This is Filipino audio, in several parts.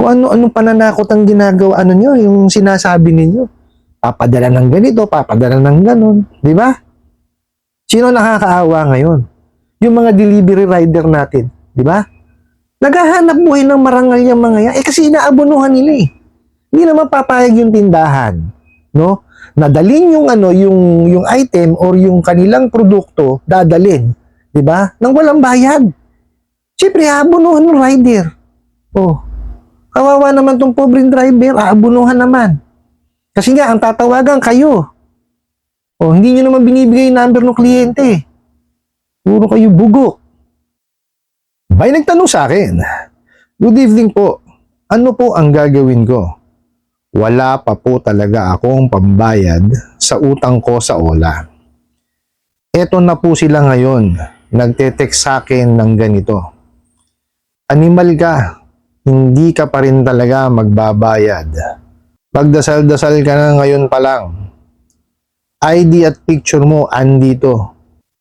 Kung ano-ano pananakot ang ginagawa, ano nyo, yung sinasabi ninyo. Papadala ng ganito, papadala ng ganon. Di ba? Sino nakakaawa ngayon? Yung mga delivery rider natin. Di ba? Naghahanap buhay ng marangal yung mga yan. Kasi inaabonohan nila eh. Hindi naman papayag yung tindahan. No? Nadalin yung yung item or yung kanilang produkto, dadalin. Di ba? Nang walang bayad. Siyempre, aabonohan ng rider. Oh. Kawawa naman tong pobreng driver, aabonohan naman. Kasi nga, ang tatawagan kayo. Oh, hindi nyo naman binibigay yung number ng kliyente. Puro kayo bugo. May nagtanong sa akin, "Good evening po. Ano po ang gagawin ko? Wala pa po talaga akong pambayad sa utang ko sa Ola. Eto na po sila ngayon. Nagte-text sa akin ng ganito. Animal ka. Hindi ka pa rin talaga magbabayad. Magdasal-dasal ka na ngayon pa lang. ID at picture mo andito.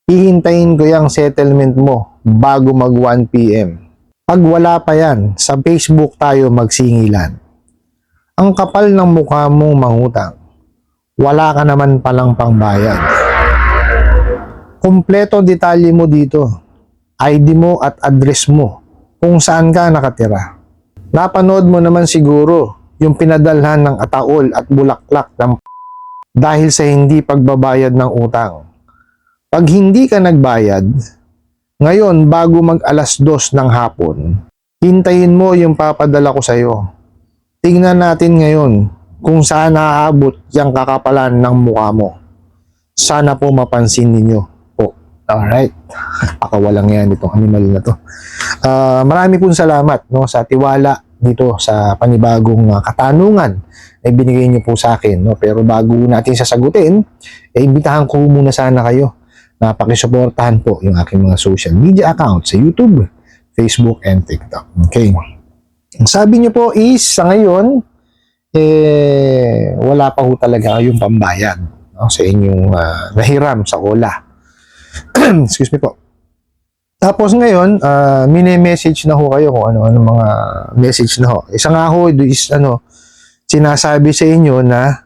Hihintayin ko yung settlement mo bago mag 1 PM. Pag wala pa yan, sa Facebook tayo magsingilan. Ang kapal ng mukha mong mangutang. Wala ka naman palang pangbayad. Kumpleto detalye mo dito. ID mo at address mo kung saan ka nakatira. Napanood mo naman siguro yung pinadalhan ng ataol at bulaklak ng dahil sa hindi pagbabayad ng utang. Pag hindi ka nagbayad, ngayon bago mag 2:00 ng hapon, hintayin mo yung papadala ko sa'yo. Tingnan natin ngayon kung saan naaabot yung kakapalan ng mukha mo. Sana po mapansin ninyo po. Alright. Pakawalang yan itong animal na to. Marami pong salamat no, sa tiwala dito sa panibagong katanungan na binigay niyo po sa akin. No? Pero bago natin sasagutin, imbitahan ko muna sana kayo na pakisuportahan po yung aking mga social media accounts sa YouTube, Facebook, and TikTok. Okay. Ang sabi niyo po is, sa ngayon, wala pa ho talaga yung pambayad no, sa inyong nahiram sa Ola. Excuse me po. Tapos ngayon, mini-message na ho kayo kung ano-ano mga message na ho. Isa nga ho, is sinasabi sa inyo na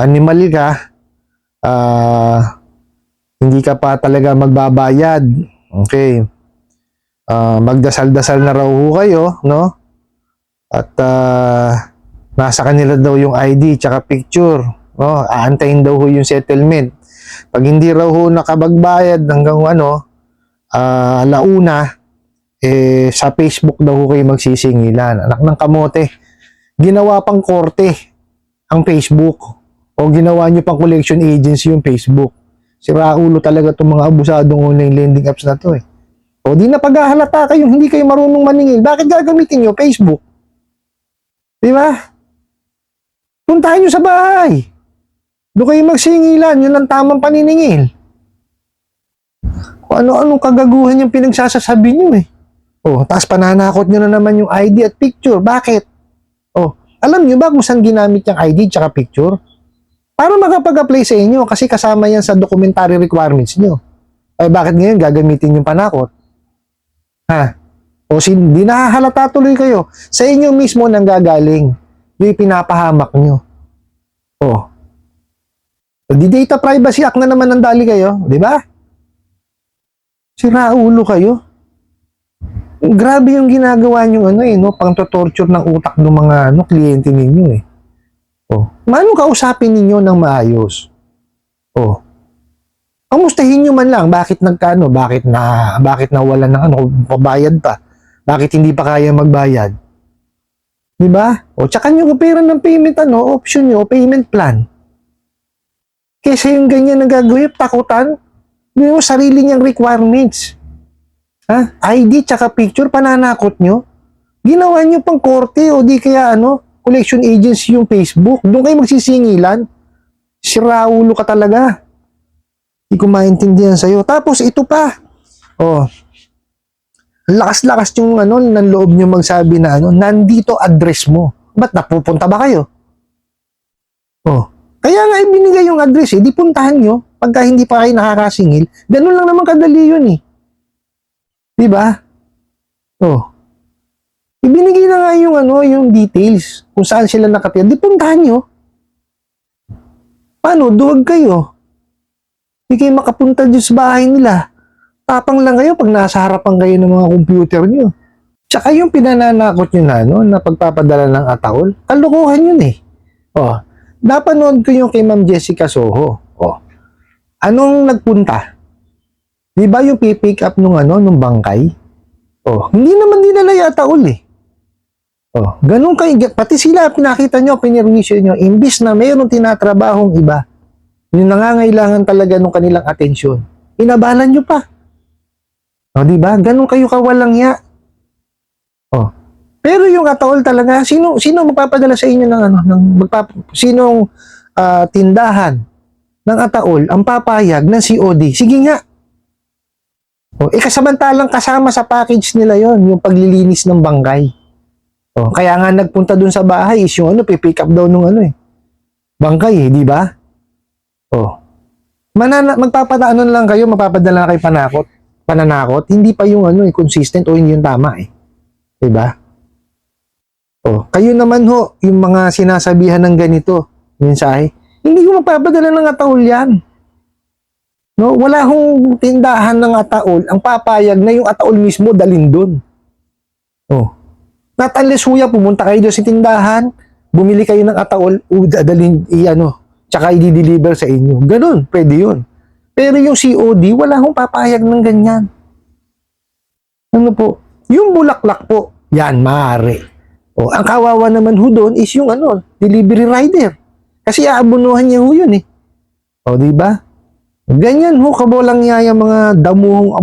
animal ka, hindi ka pa talaga magbabayad. Okay. Magdasal-dasal na raw ho kayo, no? At nasa kanila daw yung ID tsaka picture, no? Aantayin daw ho yung settlement. Pag hindi raw ho nakabagbayad hanggang alauna, sa Facebook daw ho kayo magsisingilan. Anak ng kamote. Ginawa pang korte ang Facebook. O ginawa nyo pang collection agency yung Facebook. Siraulo talaga itong mga abusadong online lending apps na to eh. O di na paghahalata kayong hindi kayo marunong maningil. Bakit gagamitin nyo Facebook? Di ba? Puntahan nyo sa bahay. Doon kayo magsingilan. Yun ang tamang paniningil. Kung ano-anong kagaguhan yung pinagsasasabi nyo eh. Oh, tapos pananakot nyo na naman yung ID at picture. Bakit? Oh, alam nyo ba kung saan ginamit yung ID at picture? Para makapag-apply sa inyo kasi kasama yan sa documentary requirements nyo. Eh bakit ngayon gagamitin yung panakot? Ha? O di nahahalata tuloy kayo. Sa inyo mismo nang gagaling. Yung pinapahamak nyo. Oh. Di Data Privacy Act na naman ang dali kayo. Di ba? Siraulo kayo. Grabe yung ginagawa nyo pang-torture ng utak ng mga kliyente ninyo eh. Oh, paano kausapin ninyo ng maayos? Oh. Kamustahin nyo man lang bakit bakit nawalan ng pabayad pa? Bakit hindi pa kaya magbayad? 'Di ba? O tsaka nyo operan ng payment option nyo, payment plan. Kasi yung ganyan na gagawin, takutan, yung sarili niyang requirements. Ha? ID tsaka picture, pananakot nyo. Ginawa nyo pang korte o di kaya collection agency yung Facebook. Doon kayo magsisingilan. Siraulo ka talaga. Hindi ko maintindihan sa'yo. Tapos ito pa. Oh. Lakas-lakas yung ng loob nyo magsabi na nandito address mo. Ba't napupunta ba kayo? Oh. Kaya nga ibinigay yung address eh. Di puntahan nyo. Pagka hindi pa kayo nakakasingil. Ganun lang naman kadali yun eh. Diba? Oh. Ibinigay na nga yung yung details kung saan sila nakatira. Di puntahan nyo. Paano? Duwag kayo. Hindi kayo makapunta dyan sa bahay nila. Tapang lang kayo pag nasa harapan kayo ng mga computer nyo. Tsaka yung pinananakot nyo na pagpapadala ng ataol, kalokohan yun eh. Oh, napanood ko yung kay Ma'am Jessica Soho. Oh, anong nagpunta? Di ba yung pipick up nung bangkay? Oh, hindi naman dinala yung ataol eh. Oh, ganun kayo, pati sila pinakita nyo, pinirwisyo nyo, imbis na mayroong tinatrabahong iba, yung nangangailangan talaga ng kanilang atensyon, inabalan nyo pa. O, di ba? Ganun kayo kawalang ya. Oh. Pero yung ataol talaga, sino magpapadala sa inyo sinong tindahan ng ataol ang papayag ng COD? Sige nga. Oh, kasamantalang kasama sa package nila yon yung paglilinis ng bangkay. Oh, kaya nga nagpunta dun sa bahay is yung pipick up daw nung bangkay di ba? Oh. Magpapadaanan lang kayo, mapapadala kayo pananakot, hindi pa yung consistent o hindi yung tama di ba? Oh, kayo naman yung mga sinasabihan ng ganito, mensahe, hindi ko magpapadala ng ataol yan. No, wala hong tindahan ng ataol ang papayag na yung ataol mismo dalhin doon. Oh. Not unless pumunta kayo doon sa tindahan, bumili kayo ng ataol, dadalhin, tsaka i-deliver sa inyo. Ganun, pwede yun. Pero yung COD, wala hong papayag ng ganyan. Ano po? Yung bulaklak po, yan, maaari. O, ang kawawa naman doon is yung delivery rider. Kasi aabunuhan niya yun O, di ba? Ganyan kabolang yaya mga damuhong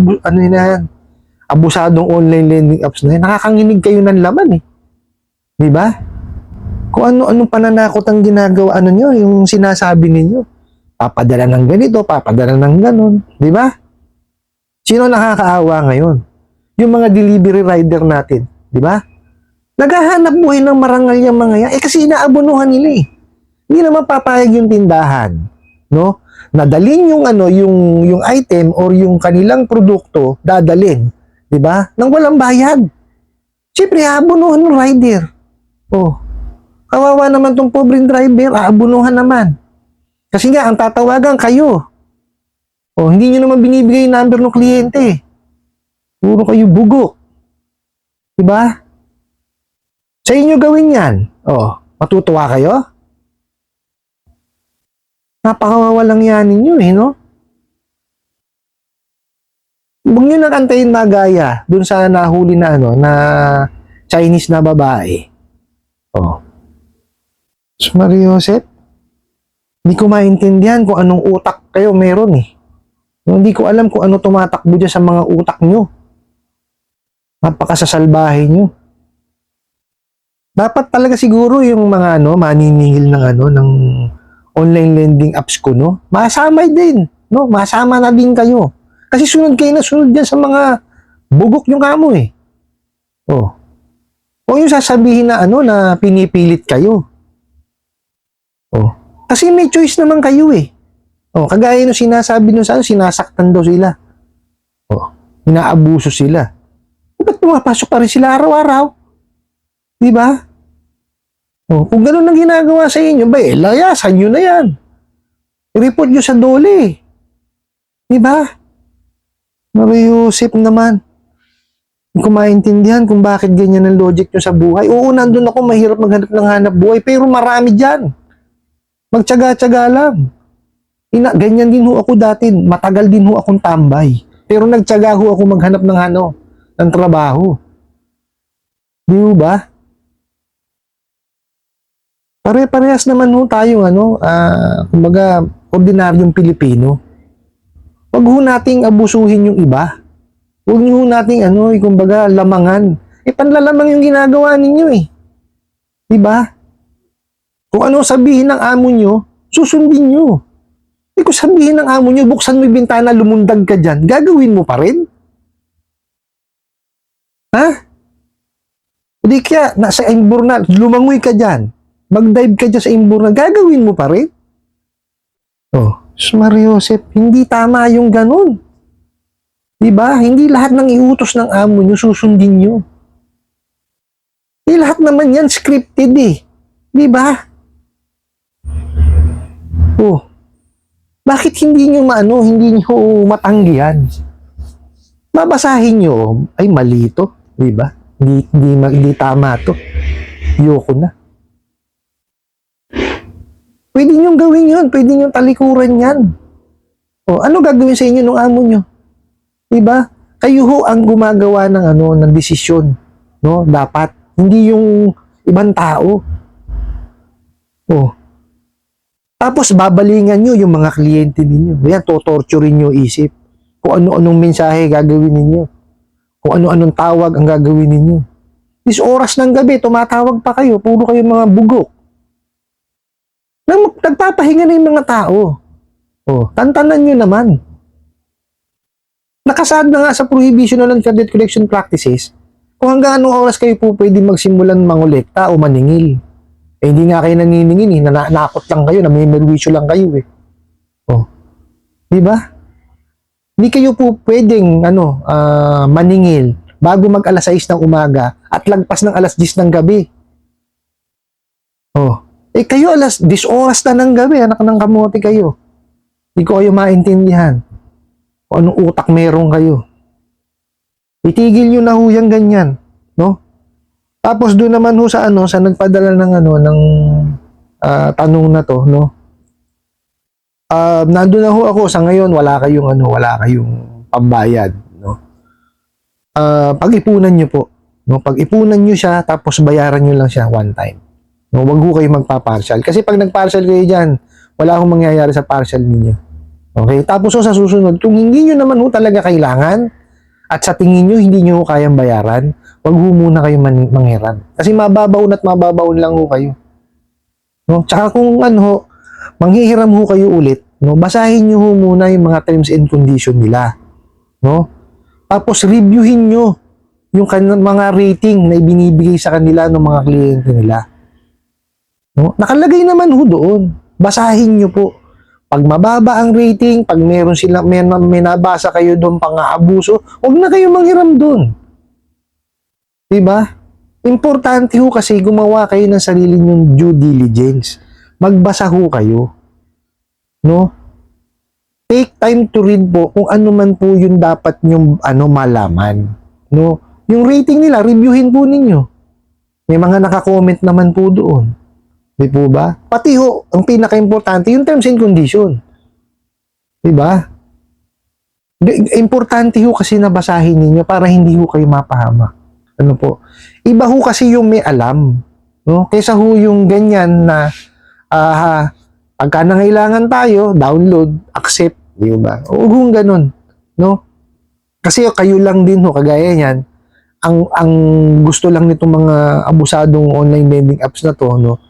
abusadong online lending apps na yan, nakakanginig kayo ng laman di ba? Kung ano-anong pananakot ang ginagawa nyo, yung sinasabi ninyo, papadala ng ganito, papadala ng ganon, di ba? Sino nakakaawa ngayon? Yung mga delivery rider natin, di ba? Naghahanap buhay ng marangal yung mga yan, kasi inaabunuhan nila Hindi naman papayag yung tindahan, no? Nadalin yung item or yung kanilang produkto, dadalin. Diba? Nang walang bayad. Siyempre, aabunuhan ng rider. Oh. Kawawa naman tong pobreng driver, aabunuhan naman. Kasi nga, ang tatawagan kayo. Oh, hindi nyo naman binibigay yung number ng kliyente. Puro kayo bugo. Diba? Sa inyo gawin yan. Oh, matutuwa kayo? Napakawawalang yan ninyo no? Huwag nyo nakantayin na gaya dun sa nahuli na na Chinese na babae. Oh. Mario Joseph, hindi ko maintindihan kung anong utak kayo meron Hindi ko alam kung ano tumatakbo dyan sa mga utak nyo. Napakasasalbahe nyo. Dapat talaga siguro yung mga maniningil ng online lending apps ko masamay din, masama na din kayo. Kasi sunod kayo na sunod dyan sa mga bugok yung kamo Oh. O yung sasabihin na na pinipilit kayo. Oh. Kasi may choice naman kayo Oh, kagaya nung sinasabi nung sinasaktan daw sila. Oh, inaabuso sila. Ba't pumapasok pa rin sila araw-araw? Di ba? Oh, kung gano'n ang ginagawa sa inyo, layasan nyo na yan. I-report nyo sa dole. Di ba? Mario Joseph naman. Hindi ko maintindihan kung bakit ganyan ang logic nyo sa buhay. Oo, nandun ako, mahirap maghanap ng hanap buhay, pero marami dyan. Magtyaga-tyaga lang. Ganyan din ako dati. Matagal din akong tambay. Pero nagtyaga ako maghanap ng trabaho. Di ba? Pare-parehas naman tayong kumbaga, ordinaryong Pilipino. Huwag nating abusuhin yung iba. Huwag nating kumbaga, lamangan. Panlalamang yung ginagawa ninyo Diba? Kung ano sabihin ng amo nyo, susundin nyo. Kung sabihin ng amo nyo, buksan mo yung bintana, lumundag ka dyan, gagawin mo pa rin? Ha? Hindi kaya, nasa imbornal, lumangoy ka dyan, mag-dive ka dyan sa imbornal, gagawin mo pa rin? Oh. Mario Joseph, hindi tama yung ganun. Diba? Hindi lahat ng iutos ng amo nyo susundin nyo. Lahat naman yan scripted eh. Di ba? Oh, bakit hindi nyo hindi nyo matanggihan? Babasahin nyo, ay mali to, di ba? Hindi tama to. Yoko na. Pwede nyo gawin yun, pwede nyo talikuran yan. O, ano gagawin sa inyo ng amo nyo? Di ba? Kayo ho ang gumagawa ng desisyon, no? Dapat hindi yung ibang tao. Oh. Tapos babalingan nyo yung mga kliyente ninyo. Yan, totorturin nyo isip. Kung ano-anong mensahe gagawin ninyo. Kung ano-anong tawag ang gagawin ninyo. Is oras ng gabi, tumatawag pa kayo. Puro kayo mga bugok. Nagpapahinga na yung mga tao. Oh, tantanan nyo naman. Nakasaad na nga sa prohibition ng credit collection practices kung hanggang anong oras kayo po pwede magsimulan mangolekta o maningil. Eh, hindi nga kayo naniningil eh. Nanakot lang kayo, namimerwisyo lang kayo eh. Oh. Di ba? Hindi kayo po pwedeng maningil bago mag alas 6 ng umaga at lagpas ng alas 10 ng gabi. Oh. Eh kayo alas 10 oras na ng gabi, anak ng kamote kayo. Hindi ko kayo maintindihan. Kung anong utak meron kayo. Itigil nyo na ho yung ganyan, no? Tapos doon naman ho sa sa nagpadala ng tanong na to, no? Nandun na ho ako sa ngayon, wala kayong pambayad, no? Pag-ipunan nyo po, no? Pag-ipunan nyo siya tapos bayaran nyo lang siya one time. No, wag ho kayo magpa-partial kasi pag nag-partial kayo diyan, wala akong mangyayari sa partial ninyo. Okay? Tapos sa susunod, kung hindi nyo naman ho talaga kailangan at sa tingin nyo hindi nyo ho kayang bayaran, wag ho muna kayo manghiram. Kasi mababaon at mababaon lang ho kayo. No? Tsaka kung manghihiram ho kayo ulit, no? Basahin nyo ho muna yung mga terms and condition nila. No? Tapos reviewin nyo yung mga rating na ibinibigay sa kanila ng mga kliyente nila. No? Nakalagay naman ho doon. Basahin nyo po. Pag mababa ang rating, pag meron sila, may nabasa kayo doon pang-aabuso, huwag na kayo manghiram doon. Diba? Importante ho kasi gumawa kayo ng sarili nyong due diligence. Magbasa ho kayo. No? Take time to read po kung ano man po yung dapat nyong malaman. No? Yung rating nila, reviewin po ninyo. May mga naka-comment naman po doon. Di po ba? Pati ho, ang pinaka-importante, yung terms and condition. Di ba? Importante ho kasi nabasahin ninyo para hindi ho kayo mapahamak. Ano po? Iba ho kasi yung may alam. No? Kaysa ho yung ganyan na pagka nangailangan tayo, download, accept. Di ba? Huwag hong ganun. No? Kasi kayo lang din ho, kagaya niyan, ang gusto lang nitong mga abusadong online lending apps na to, no?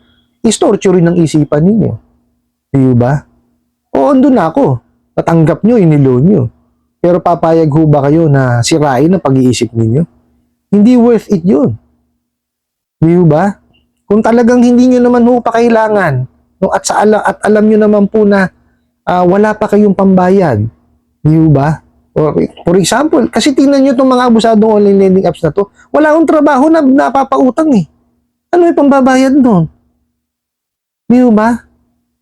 Is-torture ng isipan ninyo. Di ba? O, andun na ako. Natanggap nyo, inilo nyo. Pero papayag ho ba kayo na sirain ang pag-iisip ninyo? Hindi worth it yun. Di ba? Kung talagang hindi nyo naman ho pa kailangan, no, at alam nyo naman po na wala pa kayong pambayad. Di ba? For example, kasi tingnan nyo itong mga abusadong online lending apps na to, wala akong trabaho na napapautang eh. Ano yung pambabayad nun? Di ba?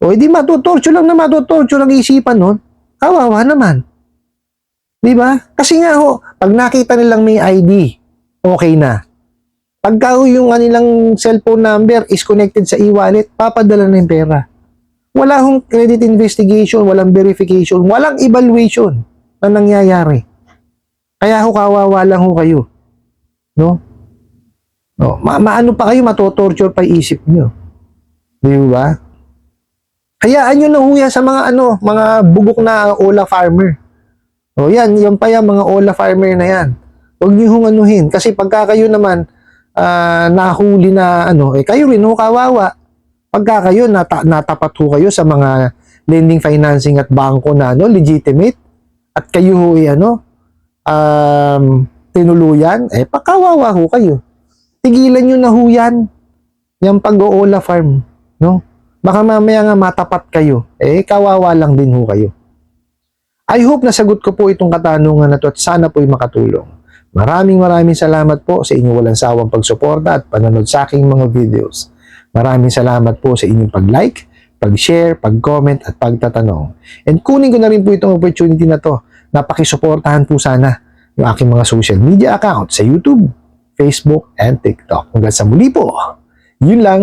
O, hindi matutorture ang isipan nun. Kawawa naman. Di ba? Kasi nga ho, pag nakita nilang may ID, okay na. Pagka yung kanilang cellphone number is connected sa e-wallet, papadala na yung pera. Wala hong credit investigation, walang verification, walang evaluation na nangyayari. Kaya ho, kawawa lang ho kayo. No? No, maano pa kayo, matotorture pa isip nyo. Di ba? Hayaan nyo na huya sa mga mga bugok na ola farmer. O yan pa yan, mga ola farmer na yan. Huwag nyo hong anuhin. Kasi pagka kayo naman nahuli na kayo rin ho kawawa. Pagka kayo natapat ho kayo sa mga lending financing at bangko na legitimate at kayo ho tinuluyan, pakawawa ho kayo. Tigilan nyo na ho yan. Yung pag-oola farm. No? Baka mamaya nga matapat kayo. Kawawa lang din ho kayo. I hope nasagot ko po itong katanungan na to at sana po'y makatulong. Maraming salamat po sa inyong walang sawang pagsuporta at panonood sa aking mga videos. Maraming salamat po sa inyong pag-like, pag-share, pag-comment at pagtatanong. And kunin ko na rin po itong opportunity na to na pakisuportahan po sana yung aking mga social media account sa YouTube, Facebook, and TikTok. Hanggang sa muli po. Yun lang.